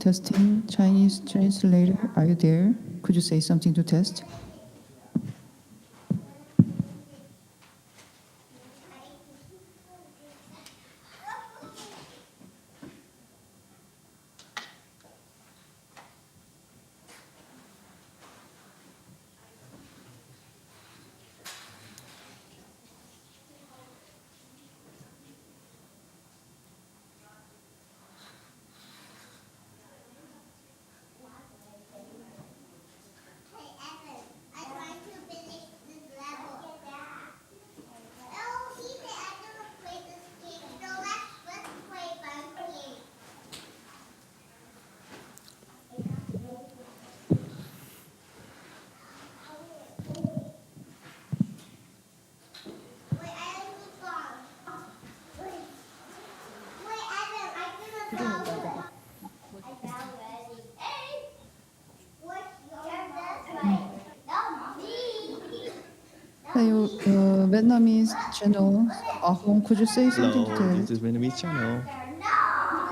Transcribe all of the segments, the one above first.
Testing, Chinese translator, are you there? Could you say something to test? Hello, Vietnamese channel. Ahong, could you say something Hello, to this is Vietnamese channel.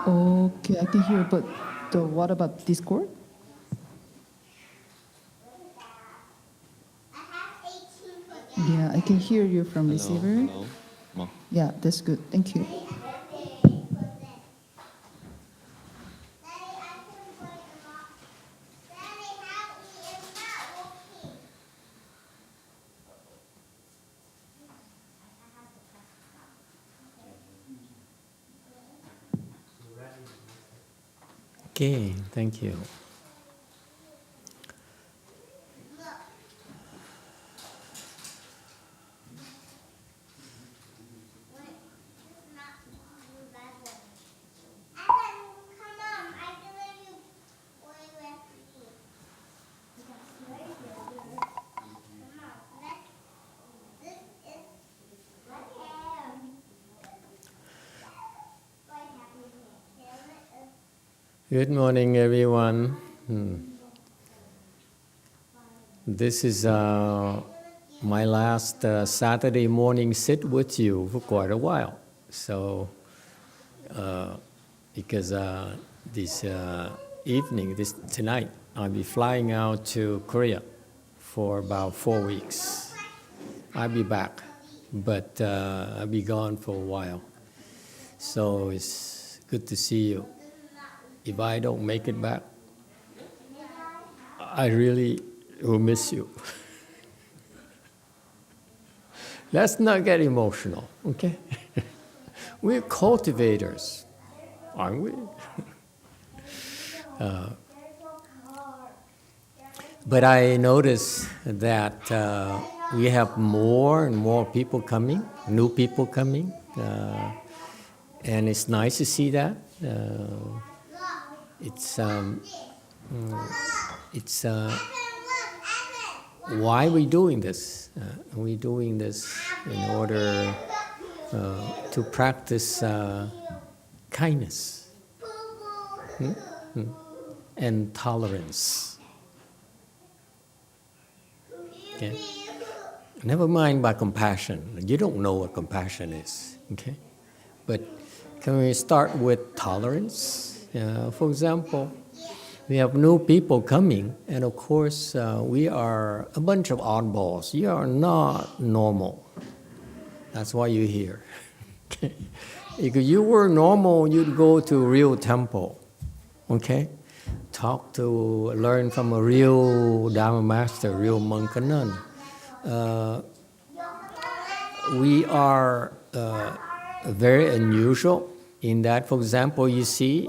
Okay, I can hear, but what about Discord? Yeah, I can hear you from receiver. Hello. Yeah, that's good. Thank you. Okay, thank you. Good morning, everyone. This is my last Saturday morning sit with you for quite a while. So, because this evening, tonight, I'll be flying out to Korea for about 4 weeks. I'll be back, but I'll be gone for a while. So it's good to see you. If I don't make it back, I really will miss you. Let's not get emotional, okay? We're cultivators, aren't we? But I notice that we have more and more people coming, new people coming, and it's nice to see that. It's why we're doing this. We're doing this in order to practice kindness and tolerance. Okay? Never mind by compassion. You don't know what compassion is. Okay? But can we start with tolerance? For example, we have new people coming, and of course, we are a bunch of oddballs. You are not normal. That's why you're here. If you were normal, you'd go to a real temple, okay? Learn from a real Dharma master, real monk or nun. We are very unusual in that, for example, you see,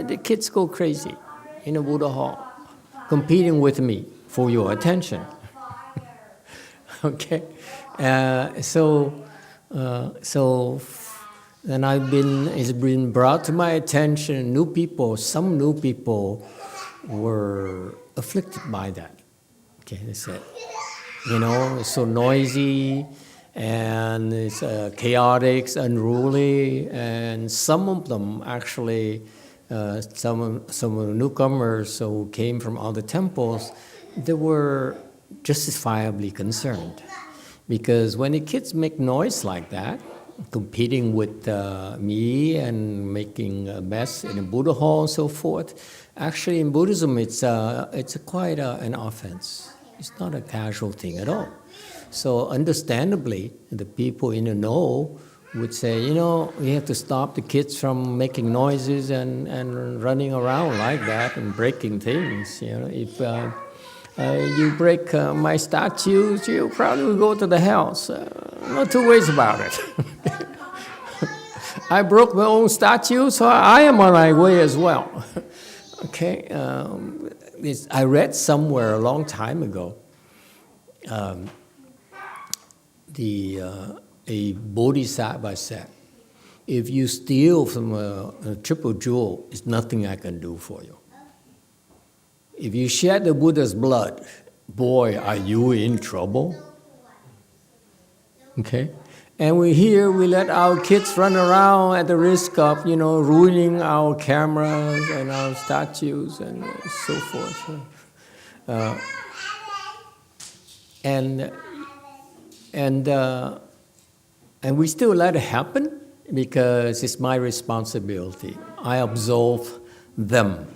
the kids go crazy in a Buddha hall, competing with me for your attention. Okay, so then it's been brought to my attention. Some new people were afflicted by that. Okay, they said, it's so noisy and it's chaotic, unruly, and some of them actually. Some of the newcomers who came from other temples, they were justifiably concerned. Because when the kids make noise like that, competing with me and making a mess in a Buddha hall and so forth. Actually, in Buddhism, it's quite an offense. It's not a casual thing at all. So understandably, the people in the know would say, you know, we have to stop the kids from making noises and running around like that and breaking things. You know, if you break my statues, you probably will go to the house. No two ways about it. I broke my own statue, so I am on my way as well. Okay, I read somewhere a long time ago, a bodhisattva said, if you steal from a triple jewel, it's nothing I can do for you. If you shed the Buddha's blood, boy, are you in trouble. Okay? And we let our kids run around at the risk of, you know, ruining our cameras and our statues and so forth. And we still let it happen because it's my responsibility. I absolve them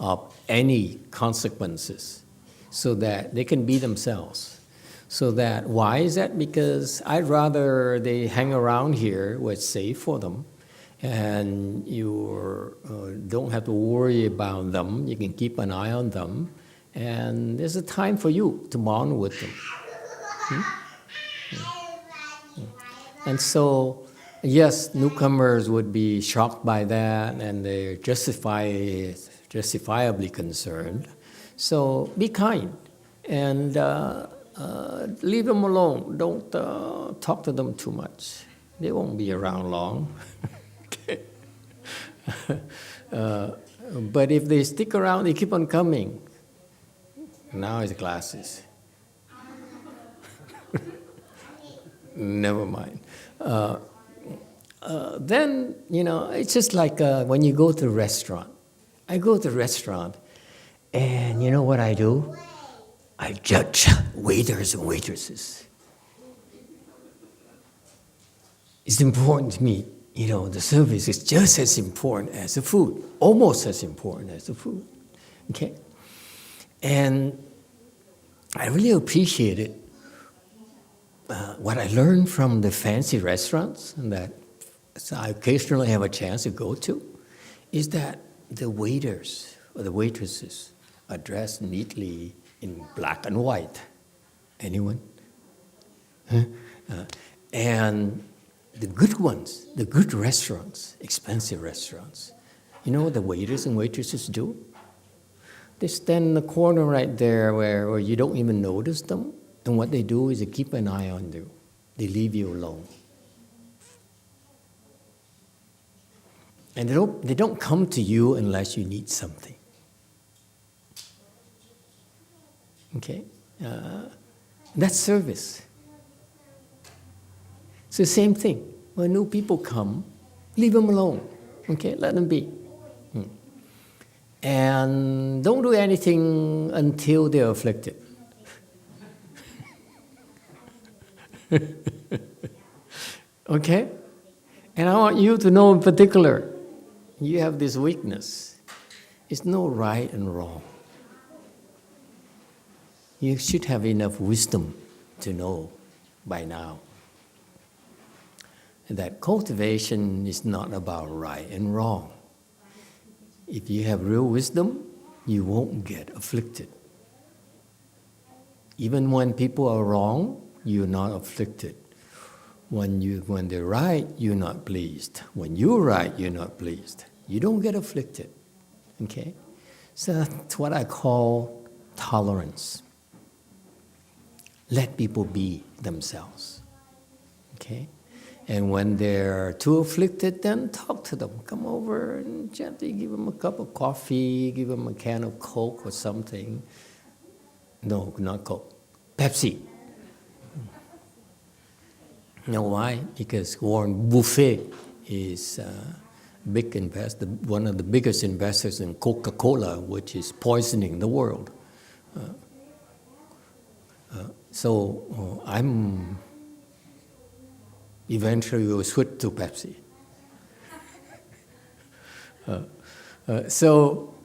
of any consequences so that they can be themselves. So that, why is that? Because I'd rather they hang around here where it's safe for them and you don't have to worry about them. You can keep an eye on them and there's a time for you to bond with them. And so, yes, newcomers would be shocked by that and they're justifiably concerned. So be kind and leave them alone. Don't talk to them too much. They won't be around long. Okay. But if they stick around, they keep on coming. Now it's glasses. Never mind. Then, you know, it's just like when you go to a restaurant. I go to a restaurant, and you know what I do? I judge waiters and waitresses. It's important to me, you know, the service is just as important as the food, almost as important as the food, okay? And I really appreciate it. What I learned from the fancy restaurants that I occasionally have a chance to go to is that the waiters or the waitresses are dressed neatly in black and white. Anyone? Huh? And the good ones, the good restaurants, expensive restaurants, you know what the waiters and waitresses do? They stand in the corner right there where you don't even notice them. And what they do is they keep an eye on you. They leave you alone. And they don't come to you unless you need something. Okay? That's service. It's the same thing. When new people come, leave them alone. Okay? Let them be. And don't do anything until they're afflicted. Okay? And I want you to know in particular, you have this weakness. It's no right and wrong. You should have enough wisdom to know by now that cultivation is not about right and wrong. If you have real wisdom, you won't get afflicted. Even when people are wrong, you're not afflicted. When they're right, you're not pleased. When you're right, you're not pleased. You don't get afflicted. Okay? So that's what I call tolerance. Let people be themselves. Okay? And when they're too afflicted, then talk to them. Come over and gently give them a cup of coffee, give them a can of Coke or something. No, not Coke. Pepsi. You know why? Because Warren Buffett is big investor, one of the biggest investors in Coca-Cola, which is poisoning the world. So Eventually, we will switch to Pepsi. So,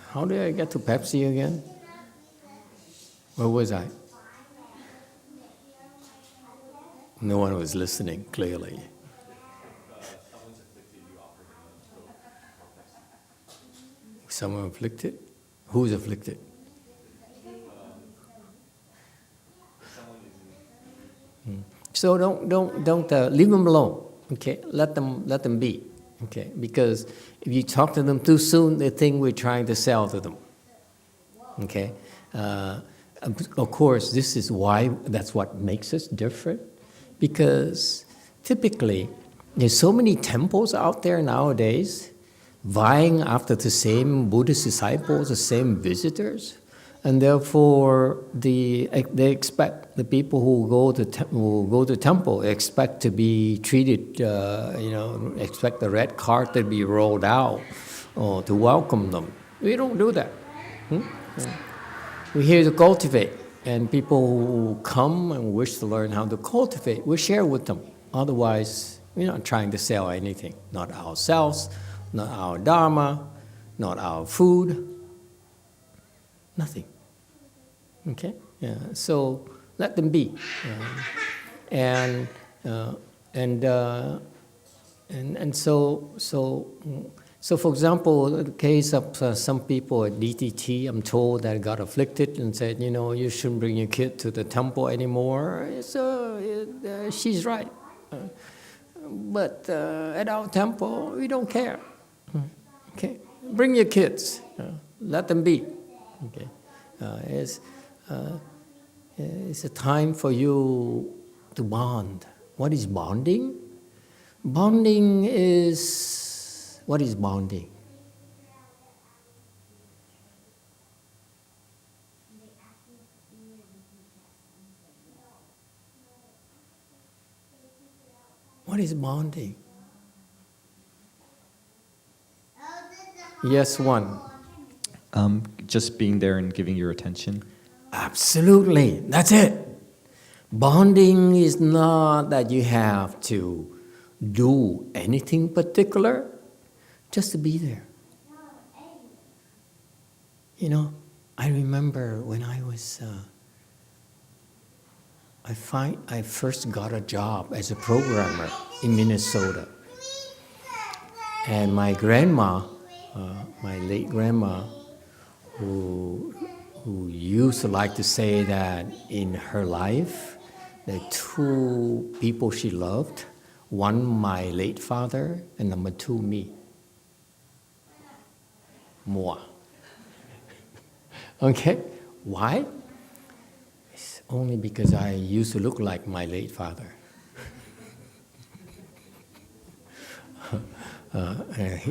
how did I get to Pepsi again? Where was I? No one was listening, clearly. Someone afflicted? Who's afflicted? So don't leave them alone. Okay, let them be. Okay, because if you talk to them too soon, they think we're trying to sell to them. Okay, of course, this is why that's what makes us different. Because typically, there's so many temples out there nowadays, vying after the same Buddhist disciples, the same visitors. And therefore, they expect the people who go to temple expect to be treated, expect the red carpet to be rolled out or to welcome them. We don't do that. We're here to cultivate, and people who come and wish to learn how to cultivate, we share with them. Otherwise, we're not trying to sell anything. Not ourselves, not our dharma, not our food. Nothing. Okay? Yeah. So let them be. And so for example, the case of some people at DTT, I'm told that got afflicted and said, you shouldn't bring your kid to the temple anymore. So she's right. But at our temple, we don't care. Okay? Bring your kids. Let them be. Okay, it's a time for you to bond. What is bonding? Bonding is, what is bonding? What is bonding? Yes, one. Just being there and giving your attention. Absolutely, that's it. Bonding is not that you have to do anything particular, just to be there. I remember when I was, I first got a job as a programmer in Minnesota. And my grandma, my late grandma, who used to like to say that in her life, the two people she loved, one my late father, and number two me. Moi. Okay? Why? It's only because I used to look like my late father.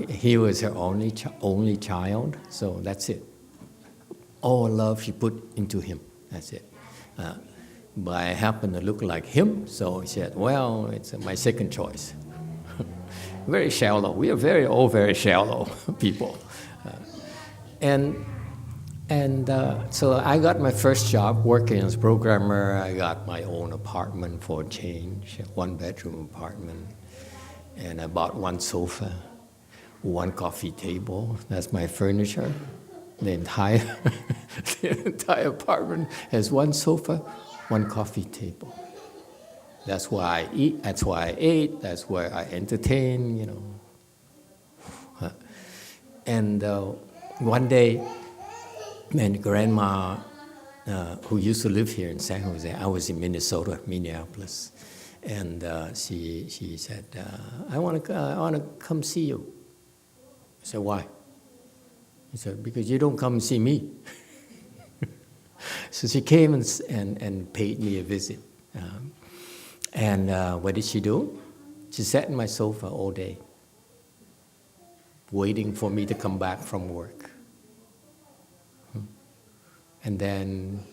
He was her only child, so that's it. All love she put into him, that's it. But I happen to look like him, so he said, well, it's my second choice. Very shallow. We are very shallow people. So I got my first job working as a programmer. I got my own apartment for a change, a one-bedroom apartment. And I bought one sofa, one coffee table. That's my furniture. The entire apartment has one sofa, one coffee table. That's where I eat, that's where I ate, that's where I entertain, And one day, my grandma, who used to live here in San Jose, I was in Minnesota, Minneapolis, and she said, I want to come see you. I said, why? He said, because you don't come and see me. So she came and paid me a visit. What did she do? She sat in my sofa all day, waiting for me to come back from work. And then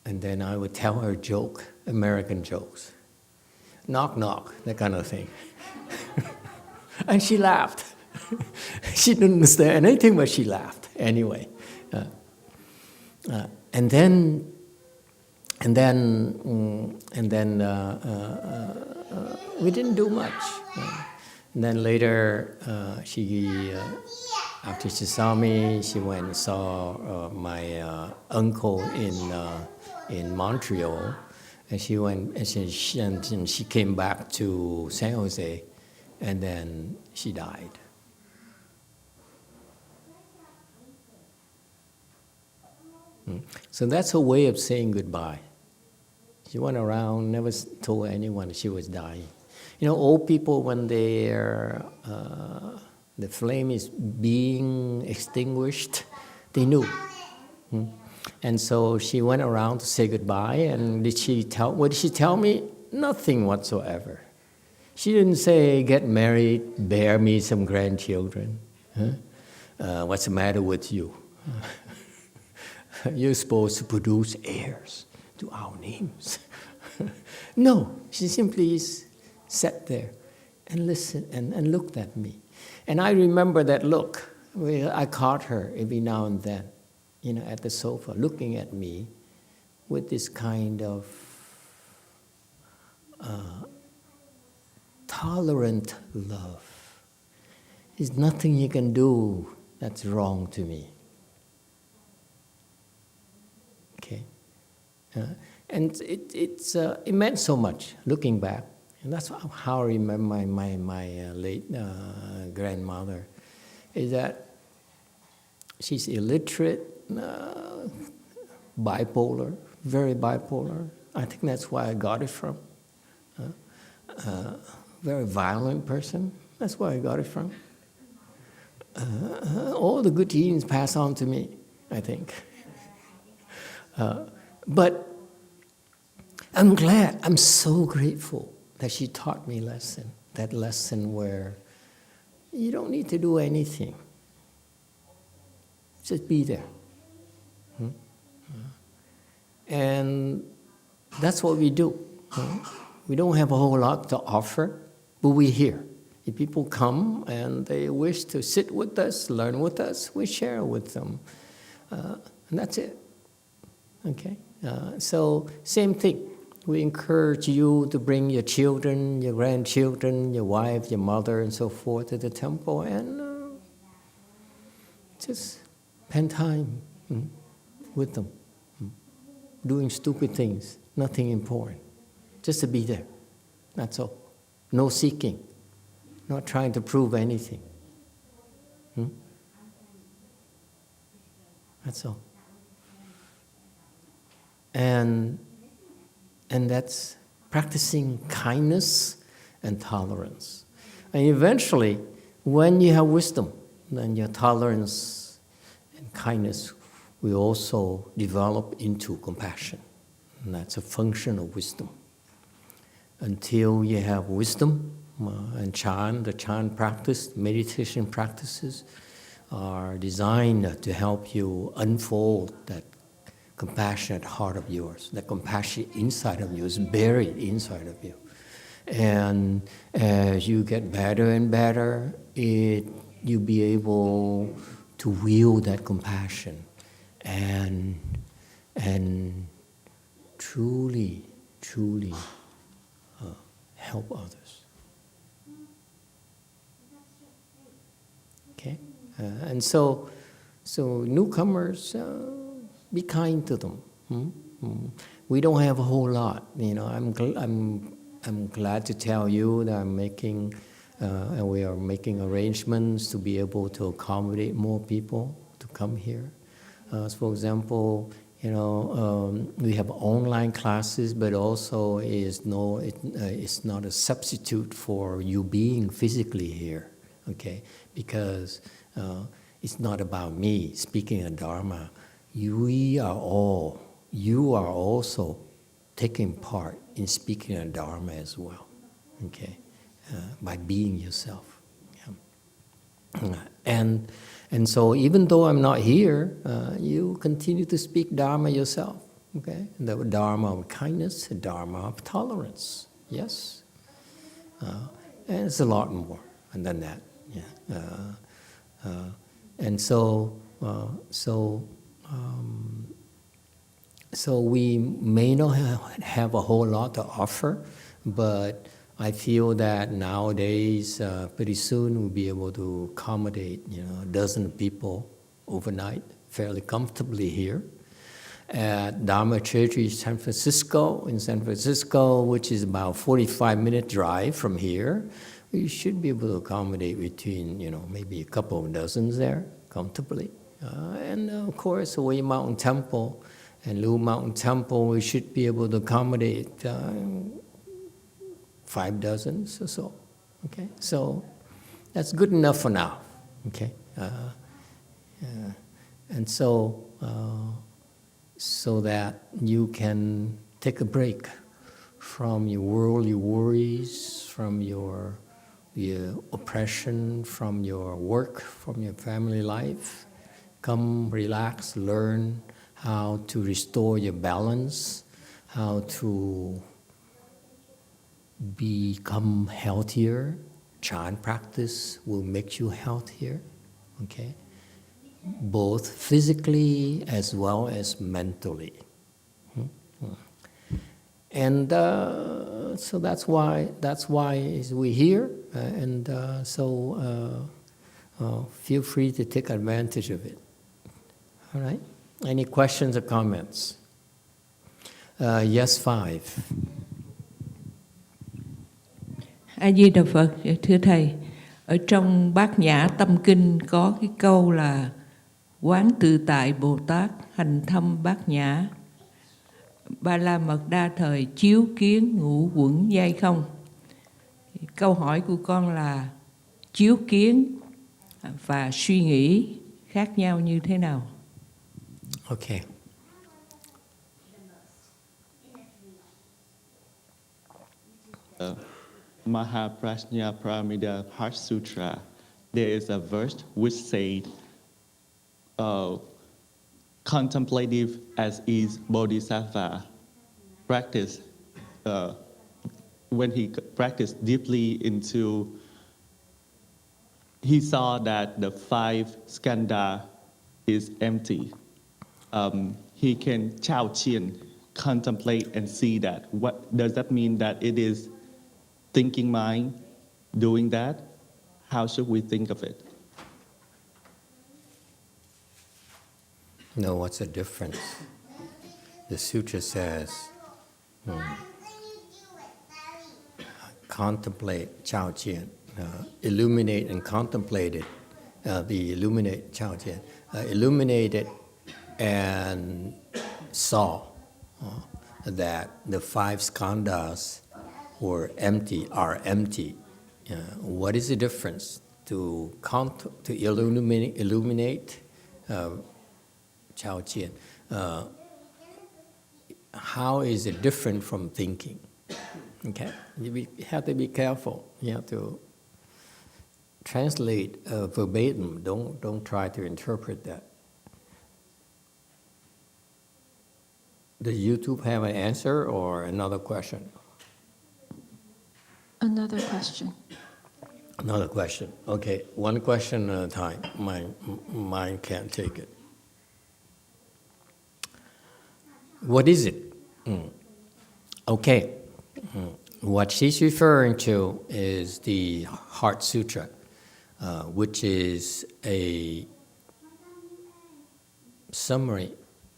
I would tell her a joke, American jokes. Knock, knock, that kind of thing. And she laughed. She didn't understand anything, but she laughed anyway. And then we didn't do much. And then later, after she saw me, she went and saw my uncle in Montreal, and she went and she came back to San Jose, and then she died. So that's her way of saying goodbye. She went around, never told anyone she was dying. You know, old people, when the flame is being extinguished, they knew. And so she went around to say goodbye, and what did she tell me? Nothing whatsoever. She didn't say, get married, bear me some grandchildren. What's the matter with you? You're supposed to produce heirs to our names. No, she simply sat there and listened and looked at me. And I remember that look. I caught her every now and then, you know, at the sofa, looking at me with this kind of tolerant love. There's nothing you can do that's wrong to me. Okay, and it meant so much looking back, and that's how I remember my late grandmother. Is that she's illiterate, bipolar, very bipolar. I think that's where I got it from. Very violent person. That's where I got it from. All the good genes pass on to me, I think. But I'm glad, I'm so grateful that she taught me that lesson where you don't need to do anything. Just be there. And that's what we do. We don't have a whole lot to offer, but we're here. If people come and they wish to sit with us, learn with us, we share with them. And that's it. Okay? So, same thing. We encourage you to bring your children, your grandchildren, your wife, your mother, and so forth to the temple and just spend time with them. Doing stupid things, nothing important. Just to be there. That's all. No seeking. Not trying to prove anything. That's all. And that's practicing kindness and tolerance. And eventually, when you have wisdom, then your tolerance and kindness will also develop into compassion. And that's a function of wisdom. Until you have wisdom and Chan, the Chan practice, meditation practices are designed to help you unfold that compassionate heart of yours. That compassion inside of you is buried inside of you. And as you get better and better, you'll be able to wield that compassion and truly help others. Okay? And so newcomers, be kind to them. We don't have a whole lot. You know, I'm glad to tell you that I'm making, and we are making arrangements to be able to accommodate more people to come here. So for example, you know, we have online classes, but also it's not a substitute for you being physically here, okay? Because it's not about me speaking a Dharma. You are also taking part in speaking a Dharma as well, okay? By being yourself. Yeah. And so even though I'm not here, you continue to speak Dharma yourself, okay? The Dharma of kindness, the Dharma of tolerance, yes? And it's a lot more than that, yeah. And so So we may not have a whole lot to offer, but I feel that nowadays, pretty soon we'll be able to accommodate, a dozen people overnight fairly comfortably here. At Dharma Church in San Francisco, which is about 45-minute drive from here, we should be able to accommodate between, maybe a couple of dozens there comfortably. And of course, Hawaii Mountain Temple and Blue Mountain Temple, we should be able to accommodate 5 dozens or so. Okay, so that's good enough for now. Okay, and so that you can take a break from your worldly worries, from your oppression, from your work, from your family life. Come relax, learn how to restore your balance, how to become healthier. Chan practice will make you healthier, okay? Both physically as well as mentally. And so that's why we're here, so feel free to take advantage of it. All right? Any questions or comments? Yes, 5. A Di Đà Phật, thưa thầy, ở trong Bát Nhã Tâm Kinh có cái câu là quán tự tại Bồ Tát hành thâm bát nhã, Ba La Mật Đa thời chiếu kiến ngũ quẩn giai không. Câu hỏi của con là chiếu kiến và suy nghĩ khác nhau như thế nào? Okay. Mahaprajna Paramita Heart Sutra, there is a verse which said, contemplative as is Bodhisattva practice, when he practiced deeply into, he saw that the 5 skandha is empty. He can Chao Chien, contemplate and see that. What does that mean? That it is thinking mind doing that? How should we think of it? No, what's the difference? The sutra says, contemplate Chao Chien, illuminate and contemplate it. The illuminate Chao Chien, illuminated and saw that the 5 skandhas are empty. What is the difference to illuminate Chao Chien? How is it different from thinking? Okay, you have to be careful. You have to translate verbatim. Don't try to interpret that. Does YouTube have an answer or another question? Another question. Another question. Okay, one question at a time. Mine can't take it. What is it? Okay. What she's referring to is the Heart Sutra, which is a summary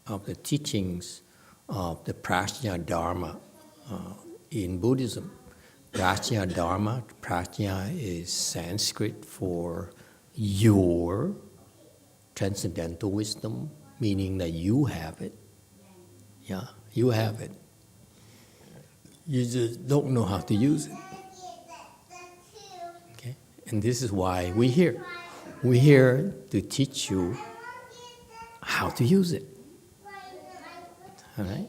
of the teachings of the Prajna Dharma in Buddhism. Prajna Dharma, Prajna is Sanskrit for your transcendental wisdom, meaning that you have it. Yeah, you have it. You just don't know how to use it. Okay? And this is why we're here. We're here to teach you how to use it. All right?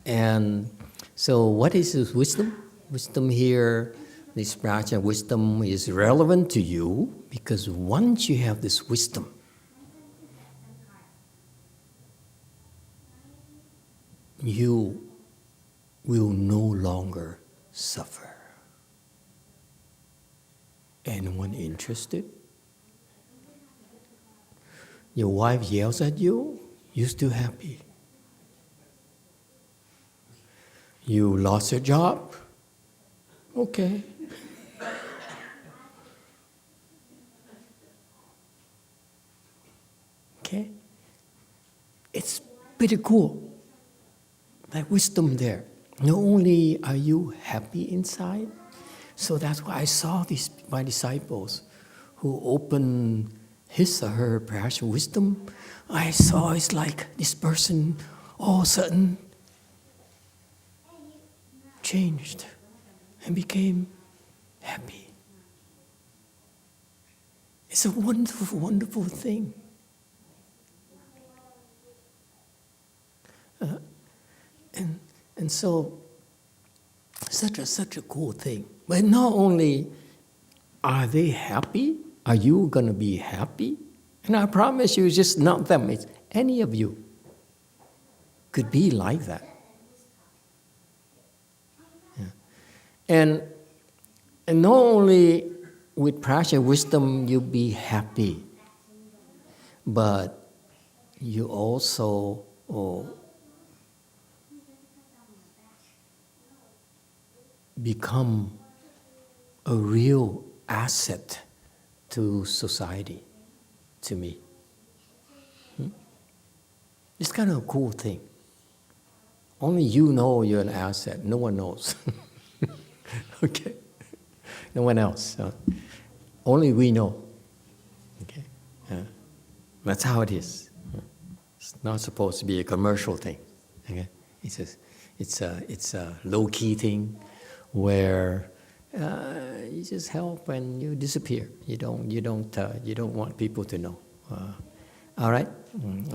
And so what is this wisdom? Wisdom here, this prajna wisdom is relevant to you because once you have this wisdom, you will no longer suffer. Anyone interested? Your wife yells at you, you're still happy. You lost your job? Okay. Okay? It's pretty cool. That wisdom there. Not only are you happy inside, so that's why I saw my disciples who opened his or her perhaps wisdom. I saw it's like this person all of a sudden changed and became happy. It's a wonderful, wonderful thing. And so, such a cool thing. But not only are they happy, are you going to be happy? And I promise you, it's just not them, it's any of you could be like that. Yeah. And not only with prajna wisdom you be happy, but you also become a real asset to society, to me. It's kind of a cool thing. Only you know you're an asset. No one knows. Okay? No one else. Only we know. Okay? That's how it is. It's not supposed to be a commercial thing. Okay? It's a low-key thing where you just help and you disappear. You don't want people to know. All right.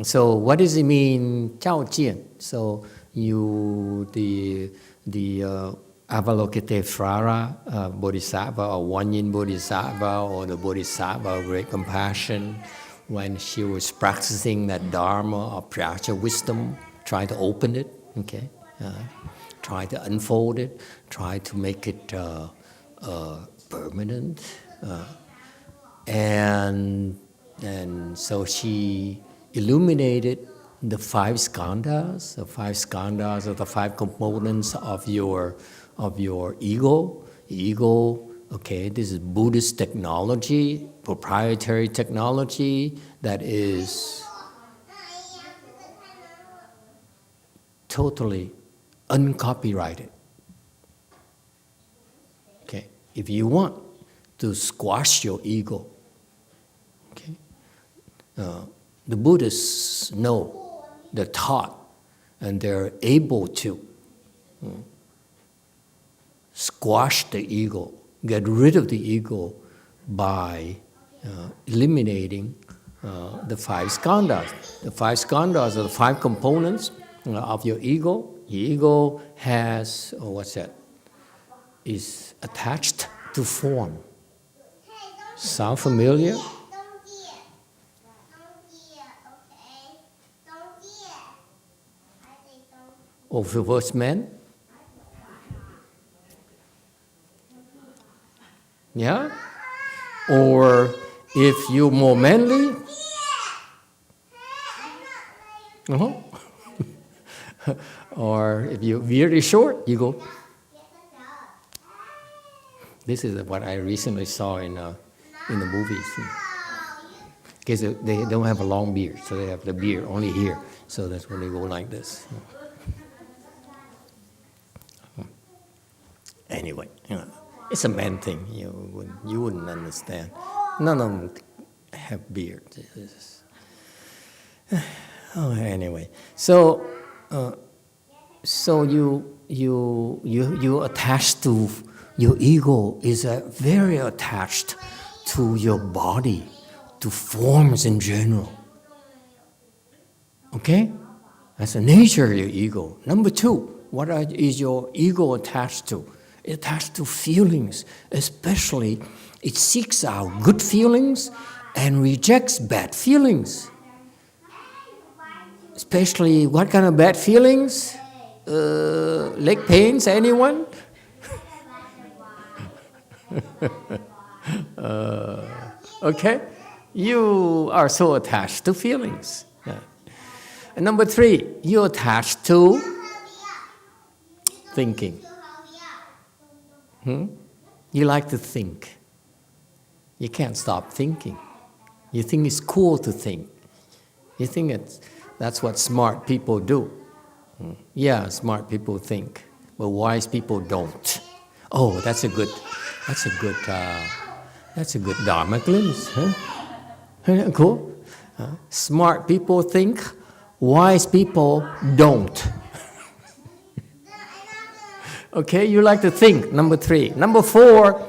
So what does it mean, Chao Jian? So the Avalokiteshvara Bodhisattva or Wanyin Bodhisattva or the Bodhisattva of great compassion, when she was practicing that Dharma of prajna wisdom, trying to open it, okay, try to unfold it, try to make it permanent, and so she illuminated the 5 skandhas. The 5 skandhas are the 5 components of your ego. Ego, okay, this is Buddhist technology, proprietary technology that is totally uncopyrighted. Okay, if you want to squash your ego, okay, the Buddhists know, they're taught, and they're able to squash the ego, get rid of the ego by eliminating the 5 skandhas. The 5 skandhas are the 5 components of your ego. Your ego has, is attached to form. Sound familiar? Of the first man? Yeah? Or if you're more manly? Or if you're really short, you go. This is what I recently saw in the movies. Because they don't have a long beard, so they have the beard only here. So that's when they go like this. Anyway, it's a man thing. You wouldn't understand. None of them have beards. Anyway, so you attached to your ego is very attached to your body, to forms in general. Okay, that's the nature of your ego. Number 2, what is your ego attached to? It's attached to feelings, especially it seeks out good feelings and rejects bad feelings. Especially what kind of bad feelings? Leg pains, anyone? Okay? You are so attached to feelings. Yeah. And number 3, you're attached to thinking? You like to think. You can't stop thinking. You think it's cool to think. You think that's what smart people do. Yeah, smart people think, but wise people don't. Oh, that's a good Dharma glimpse, huh? Isn't that cool? Smart people think, wise people don't. Okay, you like to think, number 3. Number 4,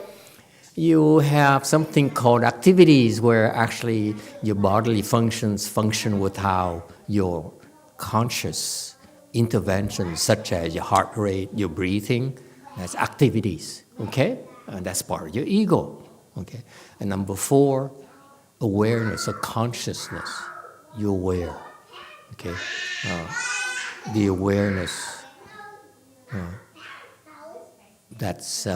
you have something called activities where actually your bodily functions function without your conscious interventions, such as your heart rate, your breathing. That's activities, okay? And that's part of your ego, okay? And number 4, awareness or consciousness. You're aware, okay? The awareness. That's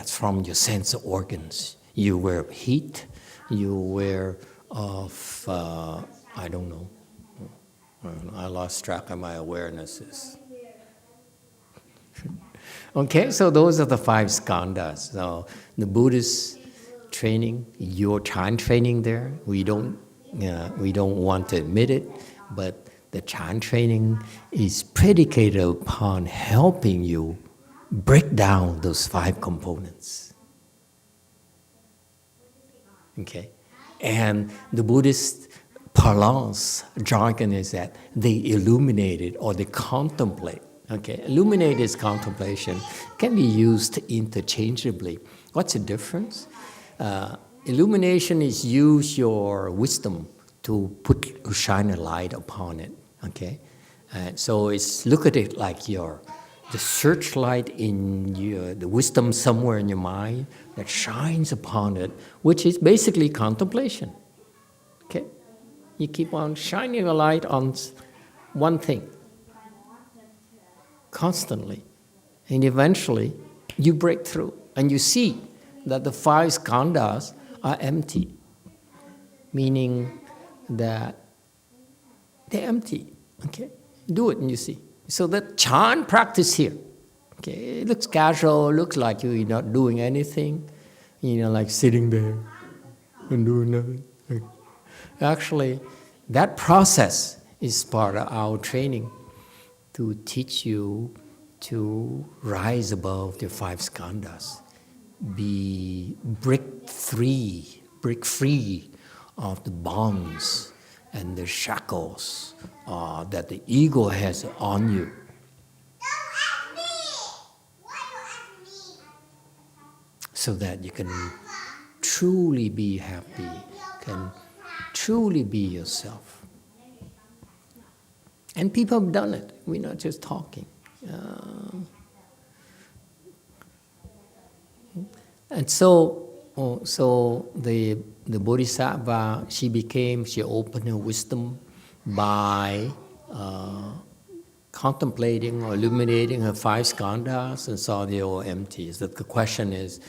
from your sense organs. You're aware of heat. You're aware of I don't know. I lost track of my awarenesses. Okay, so those are the 5 skandhas. So the Buddhist training, your Chan training there, we don't want to admit it, but the Chan training is predicated upon helping you break down those 5 components. Okay? And the Buddhist parlance, jargon is that they illuminate it or they contemplate. Okay? Illuminate is contemplation. It can be used interchangeably. What's the difference? Illumination is use your wisdom to shine a light upon it. Okay, so look at it like the searchlight in the wisdom somewhere in your mind that shines upon it, which is basically contemplation. Okay, you keep on shining a light on one thing constantly, and eventually you break through and you see that the 5 skandhas are empty, meaning that they're empty, okay? Do it and you see. So that Chan practice here, okay? It looks casual, looks like you're not doing anything, like sitting there and doing nothing. Actually, that process is part of our training to teach you to rise above the 5 skandhas, break free of the bonds and the shackles that the ego has on you. So that you can truly be happy, can truly be yourself. And people have done it. We're not just talking. And so the Bodhisattva, she opened her wisdom by contemplating or illuminating her 5 skandhas and saw they all empty. So the question is,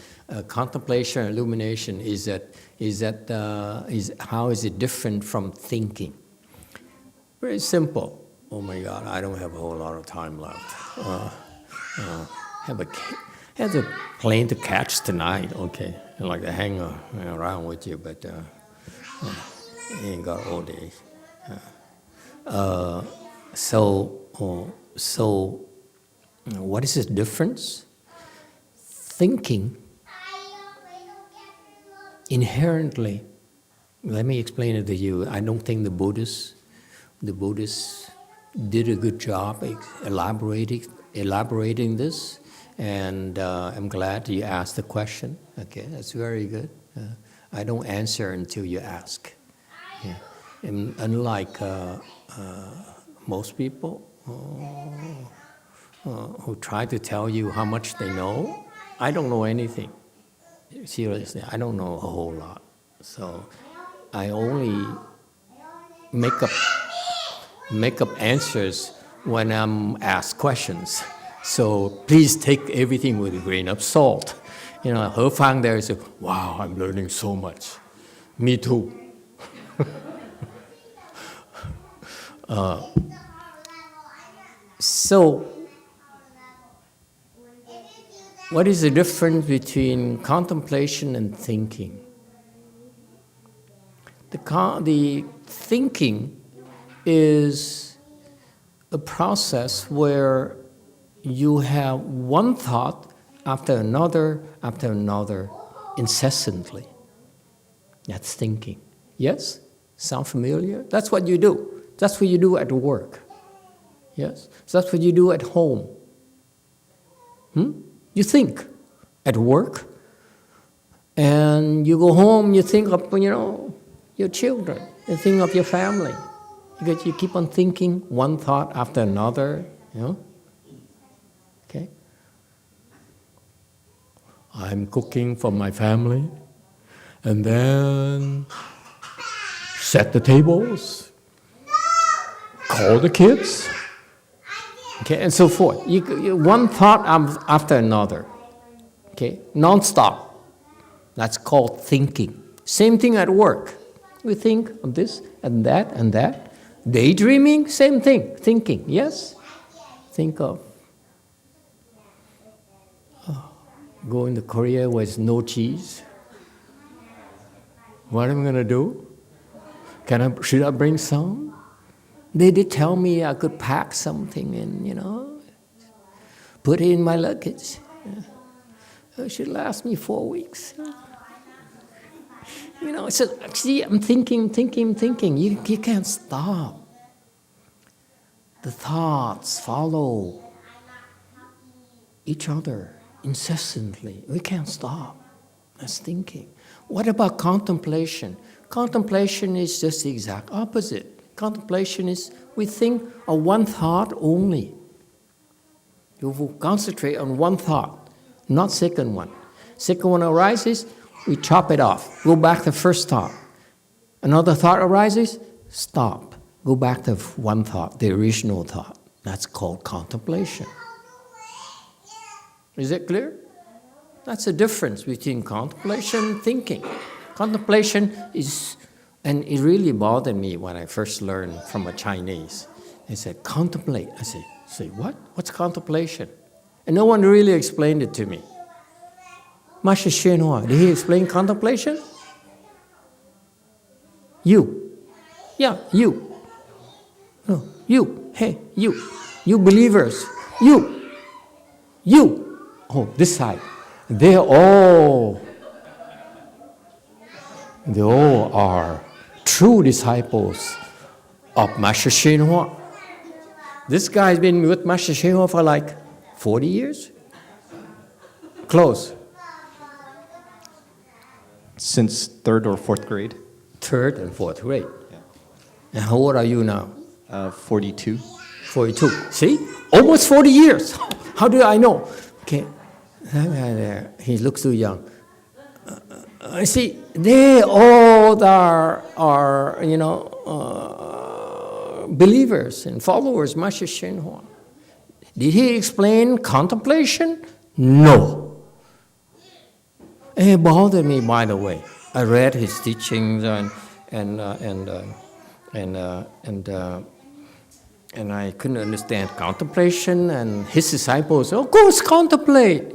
contemplation or illumination, how is it different from thinking? Very simple. Oh my God, I don't have a whole lot of time left. Have a plane to catch tonight, okay. I'd like to hang around with you, but ain't got all day. So what is the difference? Thinking inherently, let me explain it to you. I don't think the Buddhists did a good job elaborating this, and I'm glad you asked the question. Okay, that's very good. I don't answer until you ask. Yeah. And unlike most people who try to tell you how much they know, I don't know anything. Seriously, I don't know a whole lot. So I only make up answers when I'm asked questions. So please take everything with a grain of salt. He Fang there is, wow, I'm learning so much. Me too. So, what is the difference between contemplation and thinking? The thinking is a process where you have one thought after another, incessantly. That's thinking. Yes? Sound familiar? That's what you do. That's what you do at work. Yes? So that's what you do at home. You think at work, and you go home, you think of, your children, you think of your family. Because you keep on thinking one thought after another, Okay? I'm cooking for my family, and then set the tables, call the kids, okay, and so forth. You one thought after another, okay, non-stop. That's called thinking. Same thing at work. We think of this and that and that. Daydreaming, same thing, thinking, yes? Think of going to Korea with no cheese. What am I going to do? Should I bring some? They did tell me I could pack something and, put it in my luggage. It should last me 4 weeks. So see, I'm thinking. You can't stop. The thoughts follow each other incessantly. We can't stop. That's thinking. What about contemplation? Contemplation is just the exact opposite. Contemplation is we think of one thought only. You will concentrate on one thought, not second one. Second one arises, we chop it off. Go back to first thought. Another thought arises, stop. Go back to one thought, the original thought. That's called contemplation. Is it clear? That's the difference between contemplation and thinking. Contemplation is, and it really bothered me when I first learned from a Chinese. They said, contemplate. I say, what? What's contemplation? And no one really explained it to me. Master Hsuan Hua, did he explain contemplation? You. Yeah, you. No, you. Hey, you. You believers. You. Oh, this side. They all are true disciples of Master Hsuan Hua. This guy's been with Master Hsuan Hua for like 40 years? Close. Since 3rd or 4th grade. 3rd and 4th grade. Yeah. And how old are you now? 42. 42. See? Almost 40 years. How do I know? Okay. That guy there, he looks too young. See, they all are believers and followers, Master Hsuan Hua. Did he explain contemplation? No. It bothered me, by the way. I read his teachings and I couldn't understand contemplation, and his disciples, of course, contemplate.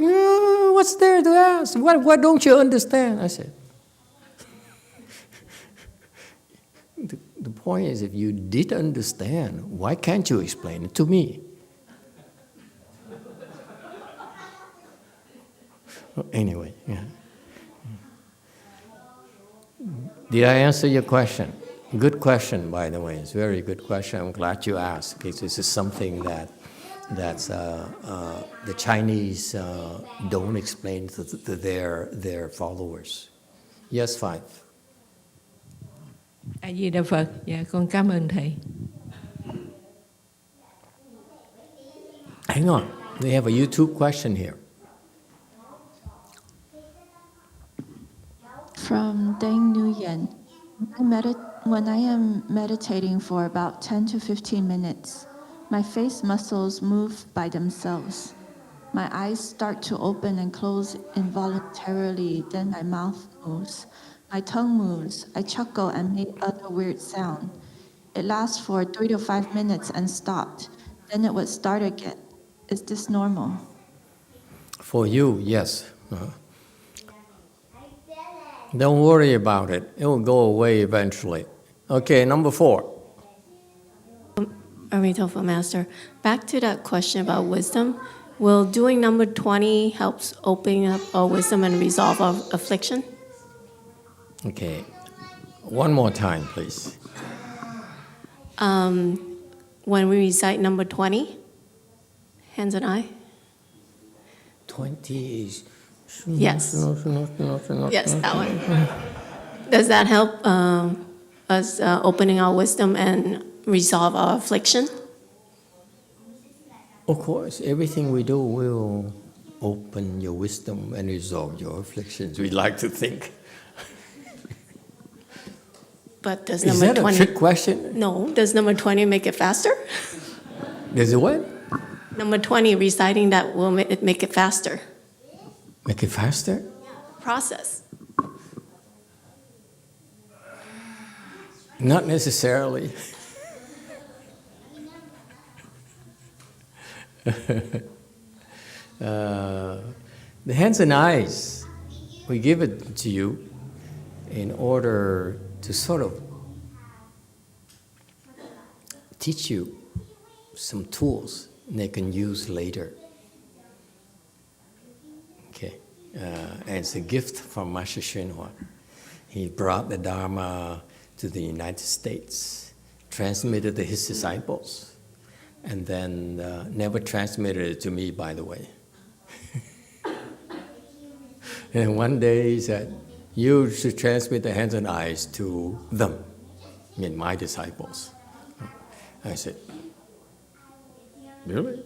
What's there to ask? What don't you understand? I said, the point is, if you did understand, why can't you explain it to me? Anyway, yeah. Did I answer your question? Good question, by the way. It's a very good question. I'm glad you asked, because this is something that's the Chinese don't explain to their followers. Yes, 5. A Di Đà Phật. Dạ, con cảm ơn thầy. Hang on, they have a YouTube question here. From Deng Nguyen. When I am meditating for about 10 to 15 minutes, my face muscles move by themselves. My eyes start to open and close involuntarily, then my mouth moves. My tongue moves. I chuckle and make other weird sound. It lasts for 3 to 5 minutes and stopped. then it would start again. Is this normal? For you, yes. Don't worry about it. It will go away eventually. Okay, number 4. Amitofo Master, back to that question about wisdom. Will doing number 20 helps open up our wisdom and resolve our affliction? Okay. One more time, please. When we recite number 20, hands and eye. 20 is... Yes. Yes, that one. Does that help us opening our wisdom and resolve our affliction? Of course, everything we do will open your wisdom and resolve your afflictions, we like to think. But does Is number that a 20... trick question? No. Does number 20 make it faster? Is it what? Number 20, reciting that will make it faster. Make it faster? Process. Not necessarily. The hands and eyes, we give it to you in order to sort of teach you some tools they can use later. Okay, and it's a gift from Master Hsuan Hua. He brought the Dharma to the United States, transmitted to his disciples, and then never transmitted it to me, by the way. And one day he said, "You should transmit the hands and eyes to them, I mean my disciples." I said, "Really?"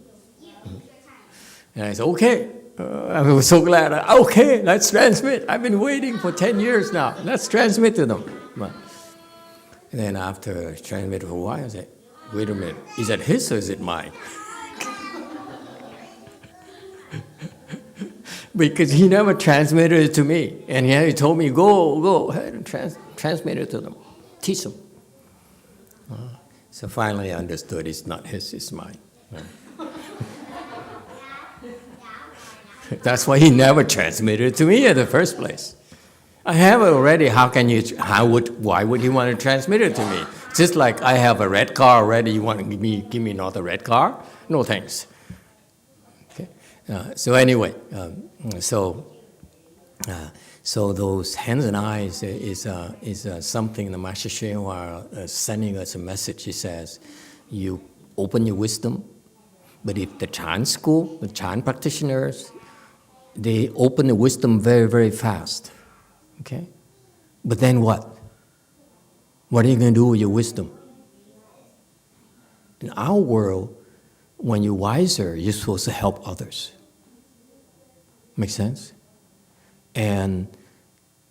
And I said, "Okay." I was so glad. Okay, let's transmit. I've been waiting for 10 years now. Let's transmit to them. And then after transmitted for a while, I said, "Wait a minute. Is that his or is it mine?" Because he never transmitted it to me. And he told me, go ahead and transmit it to them. Teach them. So finally I understood it's not his, it's mine. That's why he never transmitted it to me in the first place. I have it already. Why would he want to transmit it to me? Just like I have a red car already. You want to give me another red car? No thanks. Okay. So anyway, so those hands and eyes is something the Master Hsuan Hua is sending us a message. He says, you open your wisdom, but if the Chan school, the Chan practitioners, they open the wisdom very, very fast. Okay? But then what? What are you going to do with your wisdom? In our world, when you're wiser, you're supposed to help others. Make sense? And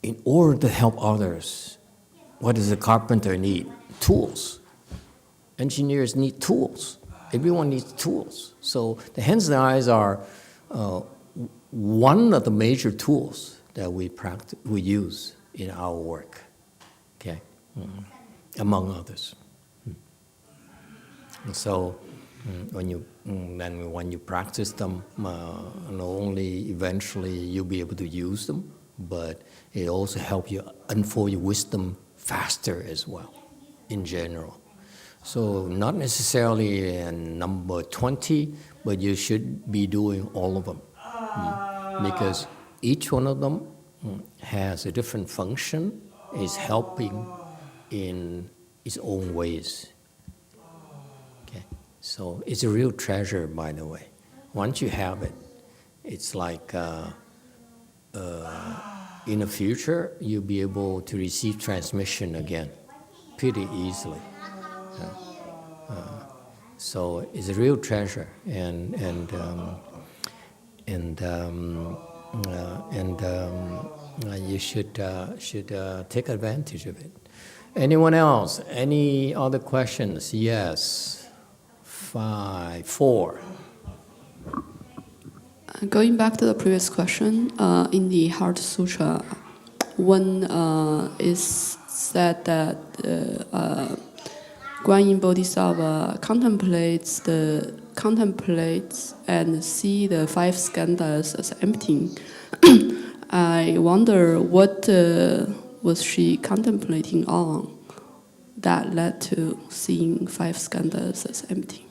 in order to help others, what does a carpenter need? Tools. Engineers need tools. Everyone needs tools. So the hands and eyes are one of the major tools that we use in our work, okay, among others. And so when you practice them, not only eventually you'll be able to use them, but it also helps you unfold your wisdom faster as well, in general. So not necessarily in number 20, but you should be doing all of them. Because each one of them has a different function, is helping in its own ways. Okay, so it's a real treasure, by the way. Once you have it, it's like in the future you'll be able to receive transmission again pretty easily. So it's a real treasure, and you should take advantage of it. Anyone else? Any other questions? Yes. 4. Going back to the previous question, in the Heart Sutra, one is said that Guanyin Bodhisattva contemplates the contemplates and see the 5 skandhas as empty, I wonder what was she contemplating on that led to seeing 5 skandhas as empty.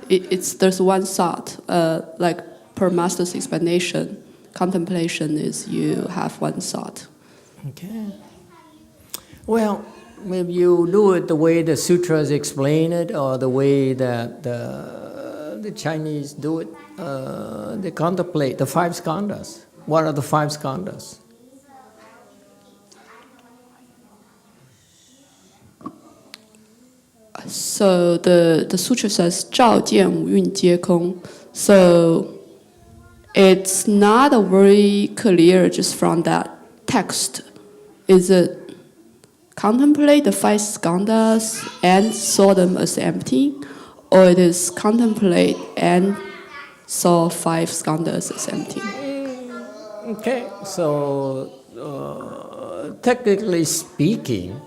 There's one thought, like per Master's explanation, contemplation is you have one thought. Okay. Well, if you do it the way the sutras explain it, or the way that the Chinese do it, they contemplate the 5 skandhas. What are the 5 skandhas? So the sutra says 照见五蕴皆空. So it's not a very clear just from that text. Is it contemplate the 5 skandhas and saw them as empty, or it is contemplate and saw 5 skandhas as empty? Okay, so technically speaking,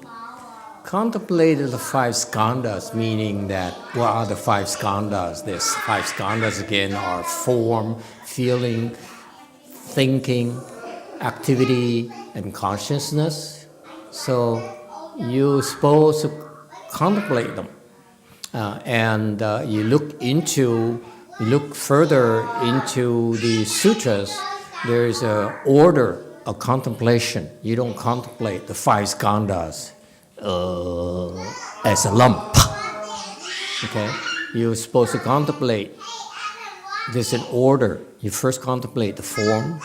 contemplated the 5 skandhas, meaning that what are the 5 skandhas? There's 5 skandhas again are form, feeling, thinking, activity, and consciousness. So you're supposed to contemplate them, and you look further into the sutras. There is an order of contemplation. You don't contemplate the 5 skandhas as a lump. Okay, you're supposed to contemplate. There's an order. You first contemplate the form,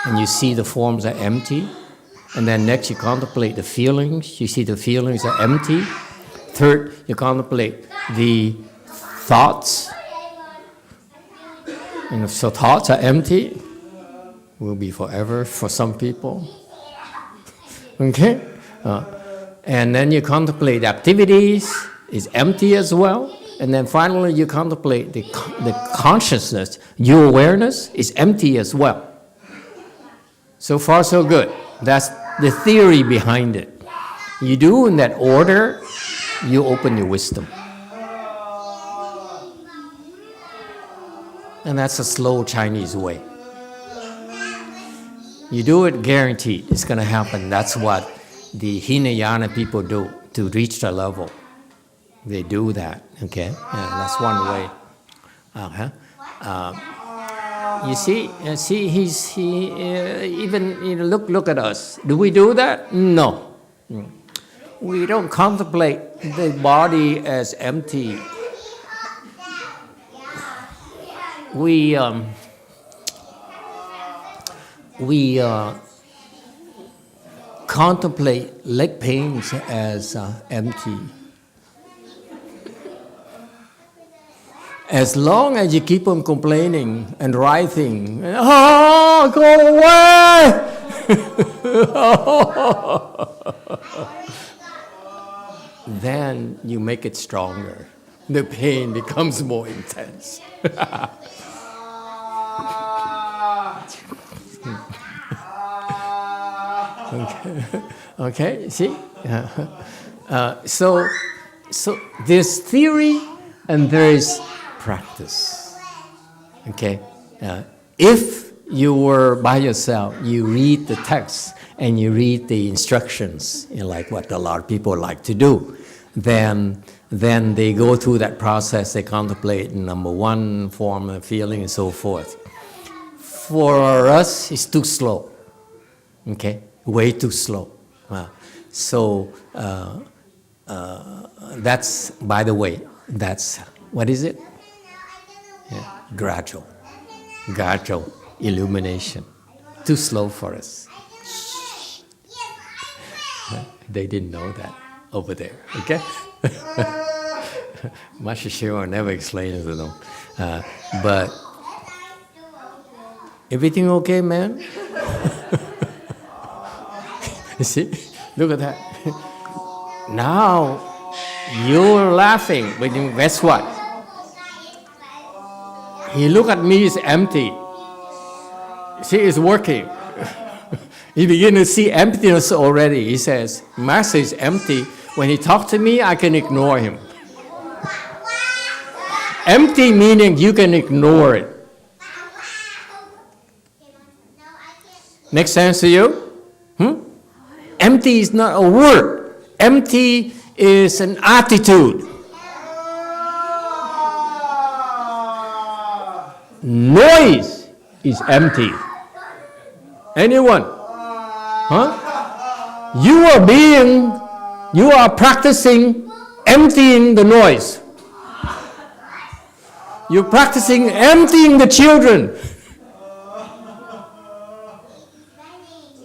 and you see the forms are empty. And then next you contemplate the feelings. You see the feelings are empty. Third, you contemplate the thoughts. And so thoughts are empty. Will be forever for some people. Okay? And then you contemplate activities, is empty as well. And then finally you contemplate the consciousness, your awareness is empty as well. So far so good. That's the theory behind it. You do in that order, you open your wisdom. And that's a slow Chinese way. You do it, guaranteed, it's going to happen. That's what the Hinayana people do to reach the level. They do that, okay? Yeah, that's one way. You see, even look at us. Do we do that? No. We don't contemplate the body as empty. We contemplate leg pains as empty. As long as you keep on complaining and writhing, oh, go away! Then you make it stronger. The pain becomes more intense. Okay, see? So there's theory and there is practice. Okay? If you were by yourself, you read the text and you read the instructions, like what a lot of people like to do, then they go through that process, they contemplate number 1, form and feeling and so forth. For us, it's too slow. Okay? Way too slow. So that's, by the way, that's, what is it? Yeah, gradual illumination. Too slow for us. They didn't know that over there, okay? Master Shiro never explained it to them. But, everything okay, man? You see? Look at that. Now, you're laughing, but guess what? He look at me, it's empty. See, it's working. He begin to see emptiness already. He says, Master is empty, When he talks to me, I can ignore him. Empty meaning you can ignore it. Make sense to you? Empty is not a word. Empty is an attitude. Noise is empty. Anyone? Huh? You are practicing emptying the noise. You're practicing emptying the children.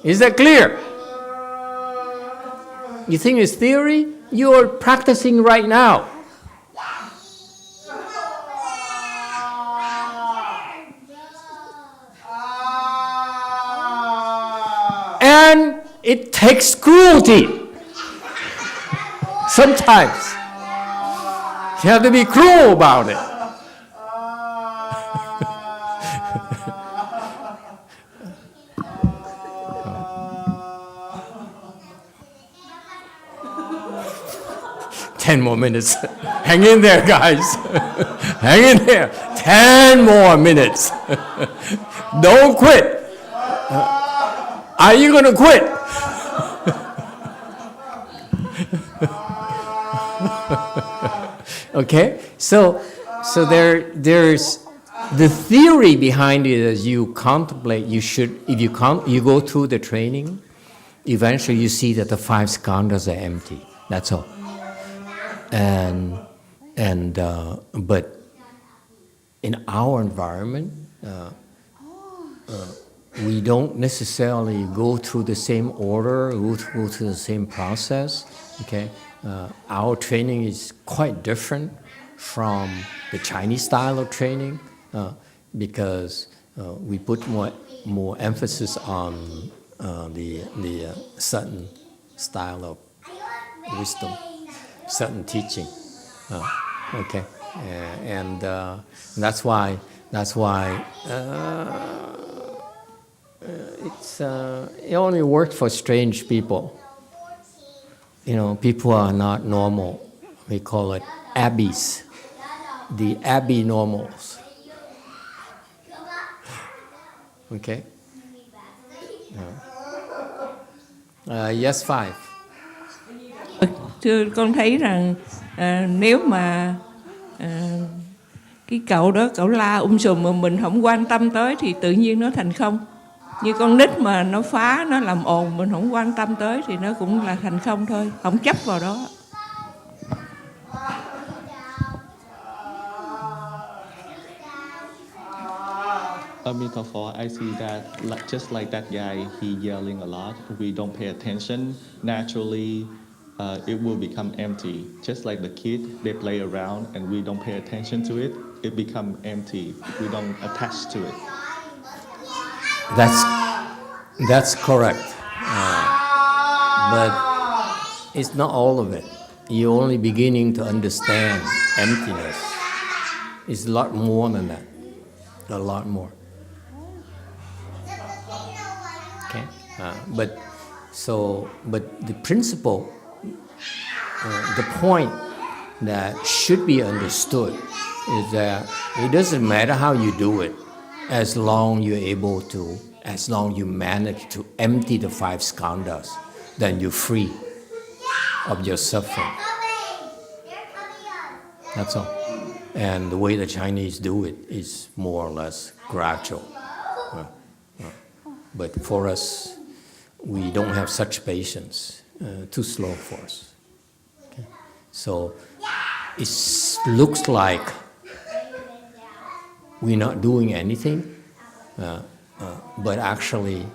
Is that clear? You think it's theory? You're practicing right now. And it takes cruelty. Sometimes you have to be cruel about it. 10 more minutes. Hang in there, guys. Hang in there. 10 more minutes. Don't quit. Are you going to quit? Okay? So there's the theory behind it is you contemplate, if you go through the training, eventually you see that the 5 skandhas are empty. That's all. But in our environment, we don't necessarily go through the same order, go through the same process. Okay, our training is quite different from the Chinese style of training because we put more emphasis on the certain style of wisdom, certain teaching. Okay, and that's why it only works for strange people. You know, people are not normal. We call it abbeys, the abbey normals. Okay. Yes, 5. Thưa con thấy rằng nếu mà cái cậu đó cậu la sùm mà mình không quan tâm tới thì tự nhiên nó thành không. Như con nít mà nó phá, nó làm ồn, mình không quan tâm tới thì nó cũng là thành không thôi, không chấp vào đó. Metaphor, I see that just like that guy, he yelling a lot. We don't pay attention. Naturally, it will become empty. Just like the kid, they play around and we don't pay attention to it. It becomes empty. We don't attach to it. That's correct. But it's not all of it. You're only beginning to understand emptiness. It's a lot more than that. A lot more. Okay. But the principle, the point that should be understood is that it doesn't matter how you do it, as long you manage to empty the 5 skandhas, then you're free of your suffering. That's all. And the way the Chinese do it is more or less gradual. But for us, we don't have such patience. Too slow for us. Okay? So it looks like we're not doing anything, but actually,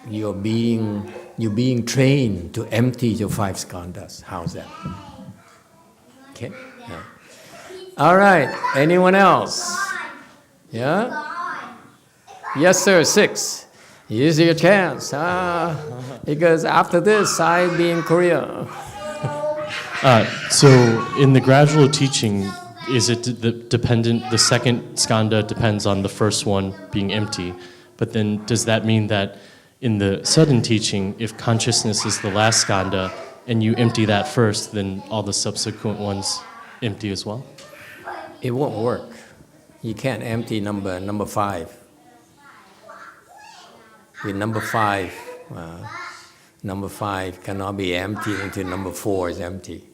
you're being trained to empty your 5 skandhas. How's that? Okay. Yeah. All right. Anyone else? Yeah. Yes, sir. 6. Use your chance. Because after this, I'll be in Korea. So in the gradual teaching, is it dependent? The second skandha depends on the first one being empty, but then does that mean that in the sudden teaching, if consciousness is the last skanda and you empty that first, then all the subsequent ones empty as well? It won't work. You can't empty number 5. With number 5, number 5 cannot be emptied until number 4 is empty,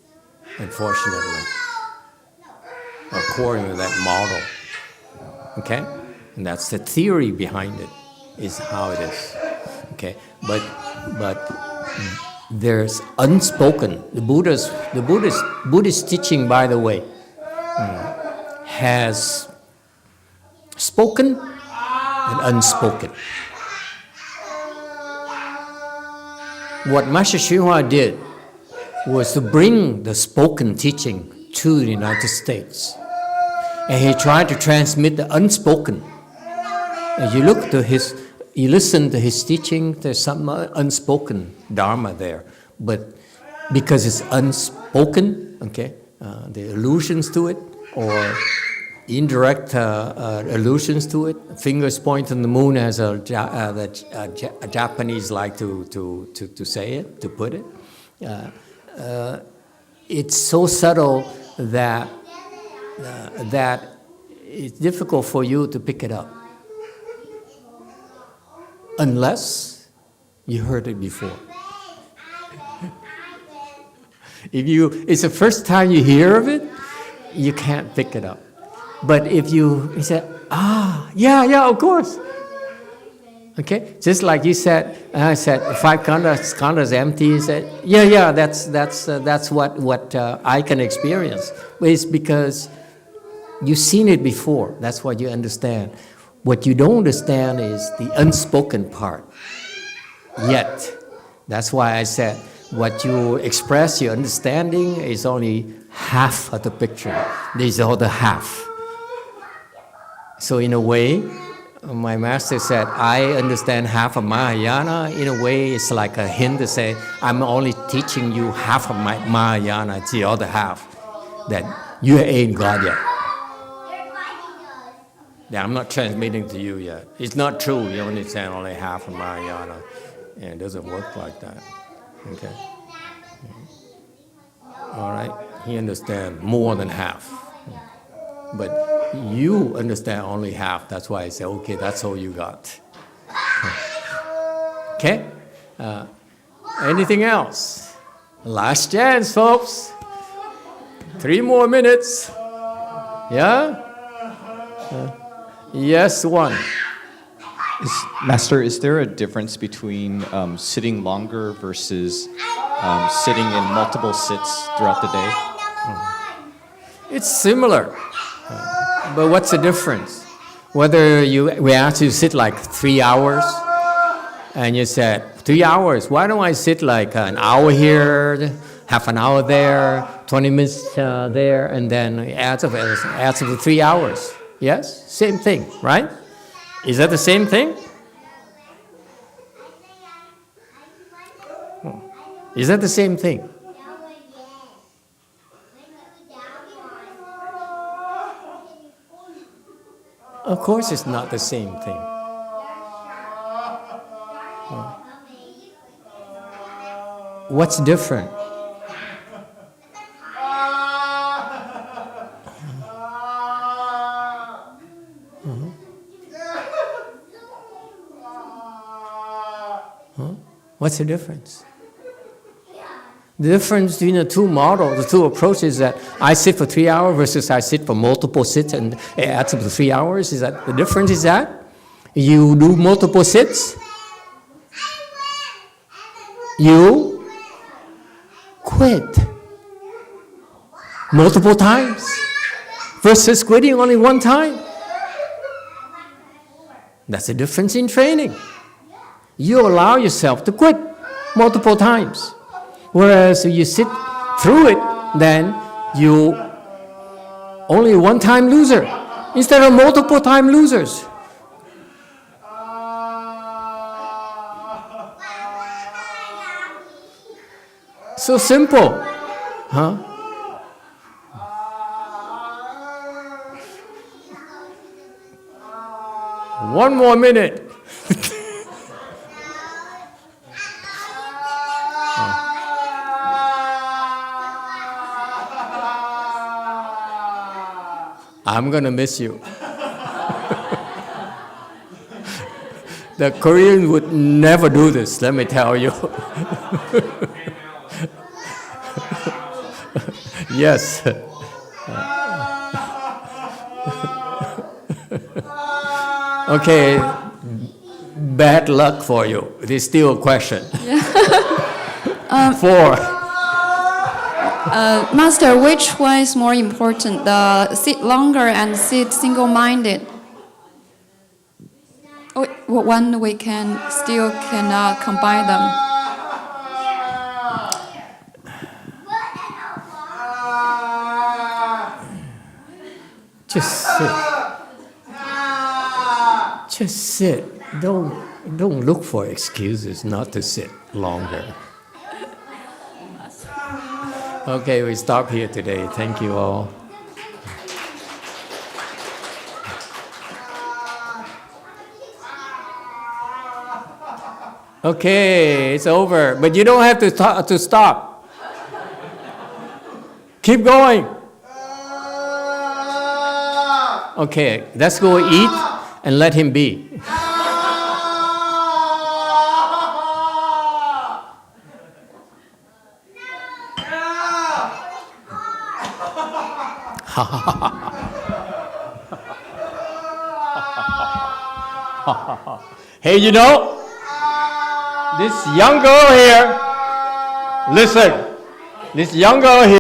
unfortunately, according to that model. Okay? And that's the theory behind it, is how it is. Okay? But there's unspoken. The Buddhist teaching, by the way, has spoken and unspoken. What Master Hsuan Hua did was to bring the spoken teaching to the United States. And he tried to transmit the unspoken. As you listen to his teaching, there's some unspoken dharma there. But because it's unspoken, okay, the allusions to it, or indirect allusions to it, fingers point to the moon, as the Japanese like to say it, to put it. It's so subtle that it's difficult for you to pick it up, unless you heard it before. If it's the first time you hear of it, you can't pick it up. But if you say, yeah, of course. Okay, just like you said, I said 5 skandhas empty. You said, yeah, that's what I can experience. But it's because you've seen it before. That's what you understand. What you don't understand is the unspoken part. Yet, that's why I said what you express, your understanding, is only half of the picture. There's the other half. So in a way, my master said, I understand half of Mahayana. In a way, it's like a hint to say, I'm only teaching you half of my Mahayana. It's the other half that you ain't got yet. Yeah, I'm not transmitting to you yet. It's not true. You understand only half of Mahayana. And it doesn't work like that. Okay? All right? He understands more than half. But you understand only half. That's why I say, okay, that's all you got. Okay? Anything else? Last chance, folks. 3 more minutes. Yeah? Yes, one. Master, is there a difference between sitting longer versus sitting in multiple sits throughout the day? It's similar. But what's the difference? Whether we ask you to sit like 3 hours, and you said, 3 hours, why don't I sit like an hour here, half an hour there, 20 minutes there, and then it adds up to 3 hours? Yes? Same thing, right? Is that the same thing? Is that the same thing? Of course it's not the same thing. What's different? What's the difference? The difference between the two models, the two approaches, is that I sit for 3 hours versus I sit for multiple sits and it adds up to 3 hours. Is that the difference? Is that you do multiple sits, you quit multiple times versus quitting only one time. That's the difference in training. You allow yourself to quit multiple times. Whereas if you sit through it, then you only one-time loser instead of multiple-time losers. So simple, huh? One more minute. I'm gonna miss you. The Koreans would never do this, let me tell you. Yes. Okay, bad luck for you. There's still a question. 4. Master, which one is more important, the sit longer and sit single-minded? Oh, one we can still cannot combine them. Just sit. Just sit. Don't look for excuses not to sit longer. Okay, we stop here today. Thank you all. Okay, it's over. But you don't have to stop. Keep going. Okay, let's go eat and let him be. Hey, you know, this young girl here, listen, this young girl here